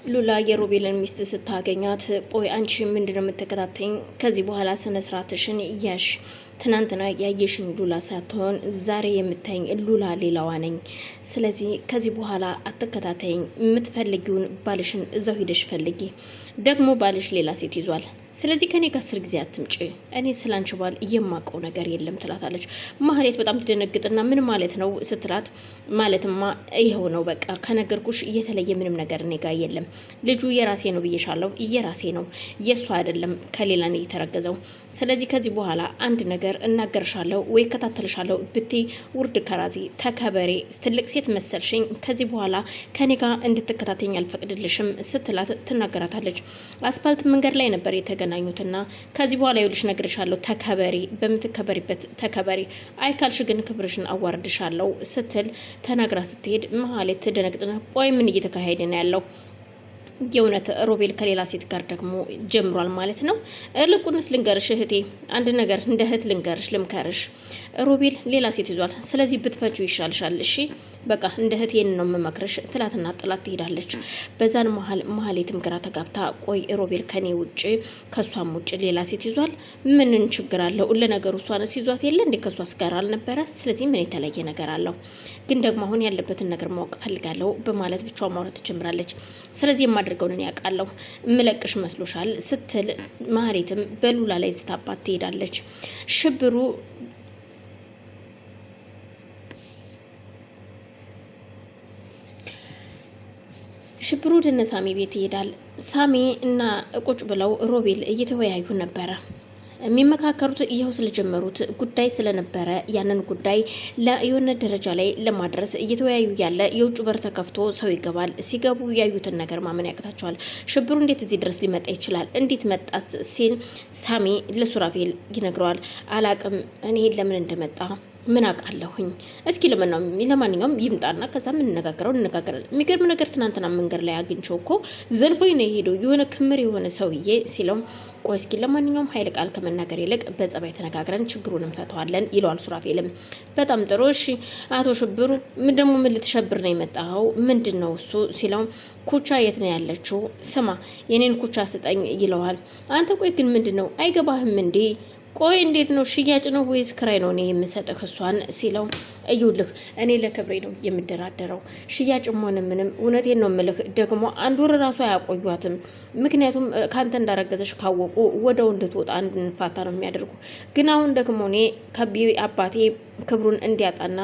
ሉላ የሮቤልን ሚስት ስታገኛት ቆይ አንቺ ምንድነው የምትከታተኝ? ከዚህ በኋላ ስነ ስርዓትሽን ያሽ። ትናንትና ያየሽኝ ሉላ ሳትሆን ዛሬ የምታይኝ ሉላ ሌላዋ ነኝ። ስለዚህ ከዚህ በኋላ አትከታተይኝ። የምትፈልጊውን ባልሽን እዛው ሄደሽ ፈልጊ። ደግሞ ባልሽ ሌላ ሴት ይዟል። ስለዚህ ከኔ ጋር 10 ጊዜ አትምጪ። እኔ ስላንቺ ባል የማውቀው ነገር የለም ትላታለች። ማህሌት በጣም ትደነግጥና ምን ማለት ነው ስትላት፣ ማለትማ ይኸው ነው በቃ ከነገርኩሽ እየተለየ ምንም ነገር እኔ ጋር የለም። ልጁ የራሴ ነው ብዬሻለሁ፣ የራሴ ነው፣ የእሱ አይደለም፣ ከሌላ ነው የተረገዘው። ስለዚህ ከዚህ በኋላ አንድ ነገር እናገርሻለሁ ወይ እከታተልሻለሁ ብትይ ውርድ ከራዚ ተከበሬ፣ ትልቅ ሴት መሰልሽኝ። ከዚህ በኋላ ከኔ ጋር እንድትከታተኝ አልፈቅድልሽም ስትላት ትናገራታለች። አስፓልት መንገድ ላይ ነበር የተገናኙትና ከዚህ በኋላ ይኸውልሽ ነግርሻለሁ፣ ተከበሪ፣ በምትከበሪበት ተከበሪ፣ አይካልሽ ግን ክብርሽን አዋርድሻለሁ ስትል ተናግራ ስትሄድ መሀሌት ትደነግጥና ቆይ ምን እየተካሄደ ነው ያለው? የእውነት ሮቤል ከሌላ ሴት ጋር ደግሞ ጀምሯል ማለት ነው። ልቁንስ ልንገርሽ እህቴ፣ አንድ ነገር እንደ እህት ልምከርሽ፣ ሮቤል ሌላ ሴት ይዟል። ስለዚህ ብትፈቺው ይሻልሻል። እሺ በቃ እንደ እህት ይሄን ነው የምመክርሽ ትላትና ጥላት ትሄዳለች። በዛን መሀሌትም ግራ ተጋብታ ቆይ ሮቤል ከኔ ውጭ ከሷም ውጭ ሌላ ሴት ይዟል፣ ምንን ችግር አለው? ለነገሩ እሷንስ ይዟት የለ እንዴ? ከሷስ ጋር አልነበረ? ስለዚህ ምን የተለየ ነገር አለው? ግን ደግሞ አሁን ያለበትን ነገር ማወቅ ፈልጋለሁ በማለት ብቻዋን ማውራት ትጀምራለች። ስለዚህ የማደርገውን እኔ ያውቃለሁ፣ እምለቅሽ መስሎሻል ስትል ማህሌትም በሉላ ላይ ስታባት ትሄዳለች። ሽብሩ ወደ ሳሚ ቤት ይሄዳል። ሳሚ እና ቁጭ ብለው ሮቤል እየተወያዩ ነበረ። የሚመካከሩት ይኸው ስለጀመሩት ጉዳይ ስለነበረ ያንን ጉዳይ ለየሆነ ደረጃ ላይ ለማድረስ እየተወያዩ ያለ የውጭ በር ተከፍቶ ሰው ይገባል። ሲገቡ ያዩትን ነገር ማመን ያቅታቸዋል። ሽብሩ እንዴት እዚህ ድረስ ሊመጣ ይችላል? እንዴት መጣስ? ሲል ሳሚ ለሱራፌል ይነግረዋል። አላቅም እኔ ለምን እንደመጣ ምን አውቃለሁኝ። እስኪ ለማንኛውም ይምጣና ከዛ እንነጋገራለን። የሚገርም ነገር ትናንትና መንገድ ላይ አግኝቼው እኮ ዘልፎኝ ነው የሄደው የሆነ ክምር የሆነ ሰውዬ ሲለው፣ ቆይ እስኪ ለማንኛውም ኃይለ ቃል ከመናገር ይልቅ በጸባይ ተነጋግረን ችግሩን እንፈተዋለን ይለዋል ሱራፌልም። በጣም ጥሩ እሺ አቶ ሽብሩ ምን ልትሸብር ነው የመጣኸው? ምንድን ነው እሱ ሲለው፣ ኩቻ የት ነው ያለችው? ስማ የኔን ኩቻ ስጠኝ ይለዋል። አንተ ቆይ ግን ምንድን ነው አይገባህም እንዴ? ቆይ እንዴት ነው ሽያጭ ነው ወይስ ክራይ ነው እኔ የምሰጥህ እሷን ሲለው፣ እዩልህ እኔ ለክብሬ ነው የምደራደረው፣ ሽያጭም ሆነ ምንም እውነቴን ነው የምልህ። ደግሞ አንድ ወር ራሱ አያቆዩትም። ምክንያቱም ካንተ እንዳረገዘሽ ካወቁ ወደው እንድትወጣ እንድንፋታ ነው የሚያደርጉ። ግን አሁን ደግሞ እኔ አባቴ ክብሩን እንዲያጣና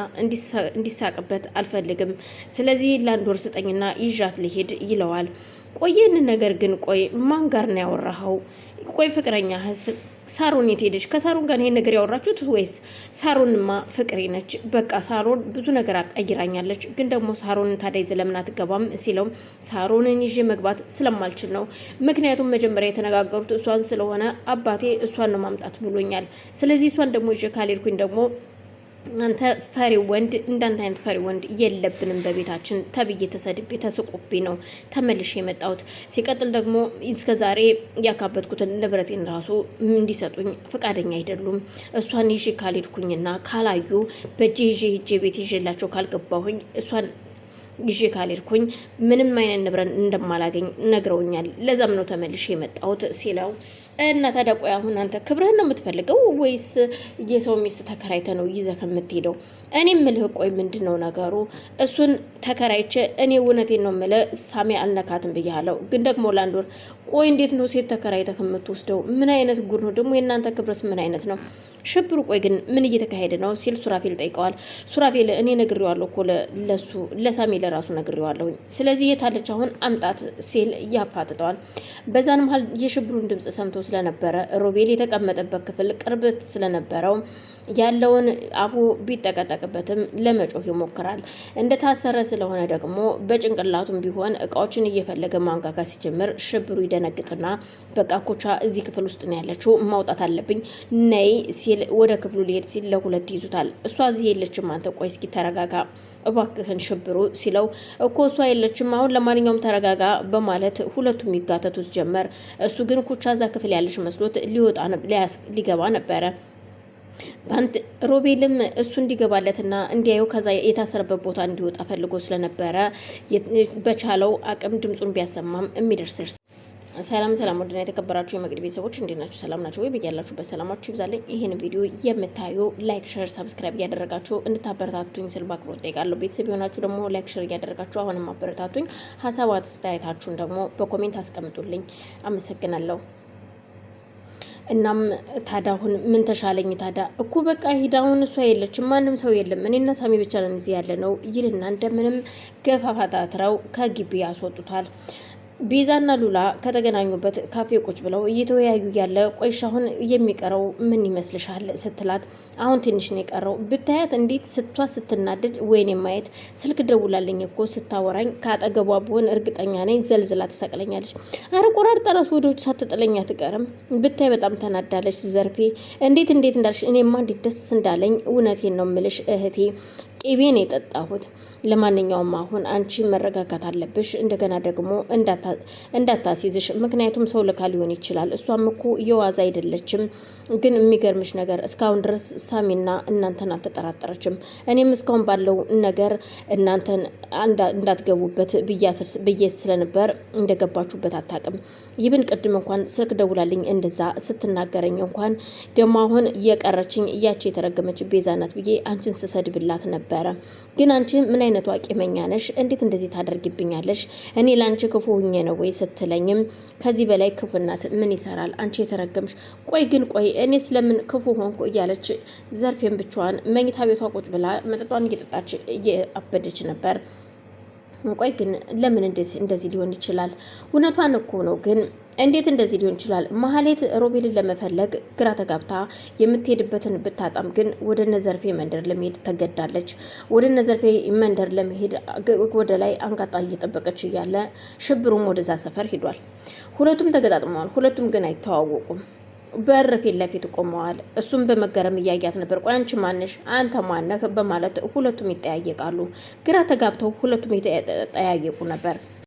እንዲሳቅበት አልፈልግም። ስለዚህ ለአንድ ወር ስጠኝና ይዣት ልሄድ ይለዋል። ቆየን ነገር ግን ቆይ ማን ጋር ነው ያወራኸው? ቆይ ፍቅረኛህስ ሳሮን የት ሄደች? ከሳሮን ጋር ይሄን ነገር ያወራችሁት ወይስ? ሳሮንማ ፍቅሬ ነች። በቃ ሳሮን ብዙ ነገር አቀይራኛለች። ግን ደግሞ ሳሮን ታዲያ ለምን አትገባም ሲለው፣ ሳሮንን ይዤ መግባት ስለማልችል ነው። ምክንያቱም መጀመሪያ የተነጋገሩት እሷን ስለሆነ አባቴ እሷን ነው ማምጣት ብሎኛል። ስለዚህ እሷን ደግሞ ይዤ ካልሄድኩኝ ደግሞ አንተ ፈሪ ወንድ እንዳንተ አይነት ፈሪ ወንድ የለብንም በቤታችን ተብዬ ተሰድቤ ተስቆብኝ ነው ተመልሼ የመጣሁት። ሲቀጥል ደግሞ እስከዛሬ ያካበትኩትን ንብረቴን ራሱ እንዲሰጡኝ ፈቃደኛ አይደሉም። እሷን ይዤ ካልሄድኩኝና ካላዩ በእጄ ይዤ ቤት ይዤላቸው ካልገባሁኝ እሷን ይዤ ካልሄድኩኝ ምንም አይነት ንብረት እንደማላገኝ ነግረውኛል። ለዛም ነው ተመልሼ የመጣሁት ሲለው፣ እና ታዲያ ቆይ አሁን አንተ ክብርህን ነው የምትፈልገው ወይስ የሰው ሚስት ተከራይተ ነው ይዘህ ከምትሄደው? እኔ የምልህ ቆይ ምንድን ነው ነገሩ? እሱን ተከራይቼ እኔ እውነቴን ነው የምልህ ሳሚ አልነካትም ብያለሁ። ግን ደግሞ ለአንድ ወር ቆይ እንዴት ነው ሴት ተከራይተህ የምትወስደው? ምን አይነት ጉድ ነው ደግሞ? የእናንተ ክብረስ ምን አይነት ነው? ሽብሩ ቆይ ግን ምን እየተካሄደ ነው ሲል ሱራፌል ጠይቀዋል። ሱራፌል እኔ ነግሬዋለሁ እኮ ለሱ ለሳሚ ለራሱ ነግሬዋለሁ። ስለዚህ የታለች አሁን አምጣት ሲል ያፋጥጠዋል። በዛን መሀል የሽብሩን ድምጽ ሰምቶ ስለነበረ ሮቤል የተቀመጠበት ክፍል ቅርበት ስለነበረው ያለውን አፉ ቢጠቀጠቅበትም ለመጮህ ይሞክራል። እንደታሰረ ስለሆነ ደግሞ በጭንቅላቱም ቢሆን እቃዎችን እየፈለገ ማንጋጋት ሲጀምር ሽብሩ ይደነግጥና በቃ ኮቻ እዚህ ክፍል ውስጥ ነው ያለችው ማውጣት አለብኝ ነይ ሲል ወደ ክፍሉ ሊሄድ ሲል ለሁለት ይዙታል። እሷ እዚህ የለችም፣ አንተ ቆይ እስኪ ተረጋጋ እባክህን ሽብሩ ሲለው፣ እኮ እሷ የለችም አሁን ለማንኛውም ተረጋጋ በማለት ሁለቱም ይጋተቱት ጀመር። እሱ ግን ኩቻ እዛ ክፍል ያለች መስሎት ሊገባ ነበረ። ባንት ሮቤልም እሱ እንዲገባለትና እንዲያየው ከዛ የታሰረበት ቦታ እንዲወጣ ፈልጎ ስለነበረ በቻለው አቅም ድምጹን ቢያሰማም የሚደርስ ሰላም ወደና የተከበራችሁ የመቅዲ ቤተሰቦች እንዴት ናችሁ? ሰላም ናችሁ ወይ? በያላችሁበት ሰላማችሁ ይብዛልኝ። ይሄን ቪዲዮ የምታዩ ላይክ፣ ሼር፣ ሰብስክራይብ እያደረጋችሁ እንድታበረታቱኝ ስል በአክብሮት ጠይቃለሁ። ቤተሰብ የሆናችሁ ደግሞ ላይክ፣ ሼር እያደረጋችሁ አሁንም አበረታቱኝ። ሀሳብ አስተያየታችሁን ደግሞ በኮሜንት አስቀምጡልኝ። አመሰግናለሁ። እናም ታዲያ አሁን ምን ተሻለኝ? ታዲያ እኮ በቃ ሂዳውን እሷ የለችም፣ ማንም ሰው የለም፣ እኔና ሳሚ ብቻ ነን እዚህ ያለ ነው ይልና እንደምንም ገፋፋታትረው ከግቢ ያስወጡታል። ቤዛና ሉላ ከተገናኙበት ካፌ ቁጭ ብለው እየተወያዩ ያለ ቆይሽ አሁን የሚቀረው ምን ይመስልሻል ስትላት አሁን ትንሽ ነው የቀረው ብታያት እንዴት ስትናደድ ወይኔ ማየት ስልክ ደውላልኝ እኮ ስታወራኝ ካጠገቧ ብሆን እርግጠኛ ነኝ ዘልዝላ ትሰቅለኛለች። አረ ቆራርጣ ራሱ ወደ ውጭ ሳትጥለኝ አትቀርም ብታይ በጣም ተናዳለች። ዘርፌ እንዴት እንዳልሽ እኔማ እንዴት ደስ እንዳለኝ እውነቴን ነው ምልሽ እህቴ ቂቤን የጠጣሁት። ለማንኛውም አሁን አንቺ መረጋጋት አለብሽ። እንደገና ደግሞ እንዳታሲዝሽ፣ ምክንያቱም ሰው ልካ ሊሆን ይችላል። እሷም እኮ የዋዛ አይደለችም። ግን የሚገርምሽ ነገር እስካሁን ድረስ ሳሚና እናንተን አልተጠራጠረችም። እኔም እስካሁን ባለው ነገር እናንተን እንዳትገቡበት ብዬ ስለነበር እንደገባችሁበት አታውቅም። ይብን ቅድም እንኳን ስልክ ደውላልኝ እንደዛ ስትናገረኝ እንኳን ደግሞ አሁን የቀረችኝ እያች የተረገመች ቤዛ ናት ብዬ አንቺን ስሰድብላት ነበር። ግን አንቺ ምን አይነቱ አቂመኛ ነሽ? እንዴት እንደዚህ ታደርጊብኛለሽ? እኔ ላንቺ ክፉ ሁኜ ነው ወይ ስትለኝም ከዚህ በላይ ክፉናት ምን ይሰራል? አንቺ የተረገምሽ። ቆይ እኔ ስለምን ክፉ ሆንኩ? እያለች ዘርፌን ብቻዋን መኝታ ቤቷ ቁጭ ብላ መጠጧን እየጠጣች እያበደች ነበር። ቆይ ግን ለምን እንደዚህ ሊሆን ይችላል? እውነቷን እኮ ነው። ግን እንዴት እንደዚህ ሊሆን ይችላል? ማህሌት ሮቤልን ለመፈለግ ግራ ተጋብታ የምትሄድበትን ብታጣም ግን ወደ ነዘርፌ መንደር ለመሄድ ተገዳለች። ወደ ነዘርፌ መንደር ለመሄድ ወደ ላይ አንጋጣ እየጠበቀች እያለ ሽብሩም ወደዛ ሰፈር ሄዷል። ሁለቱም ተገጣጥመዋል። ሁለቱም ግን አይተዋወቁም። በር ፊት ለፊት ቆመዋል። እሱም በመገረም እያያት ነበር። ቆይ አንቺ ማነሽ? አንተ ማነህ? በማለት ሁለቱም ይጠያየቃሉ። ግራ ተጋብተው ሁለቱም ይጠያየቁ ነበር።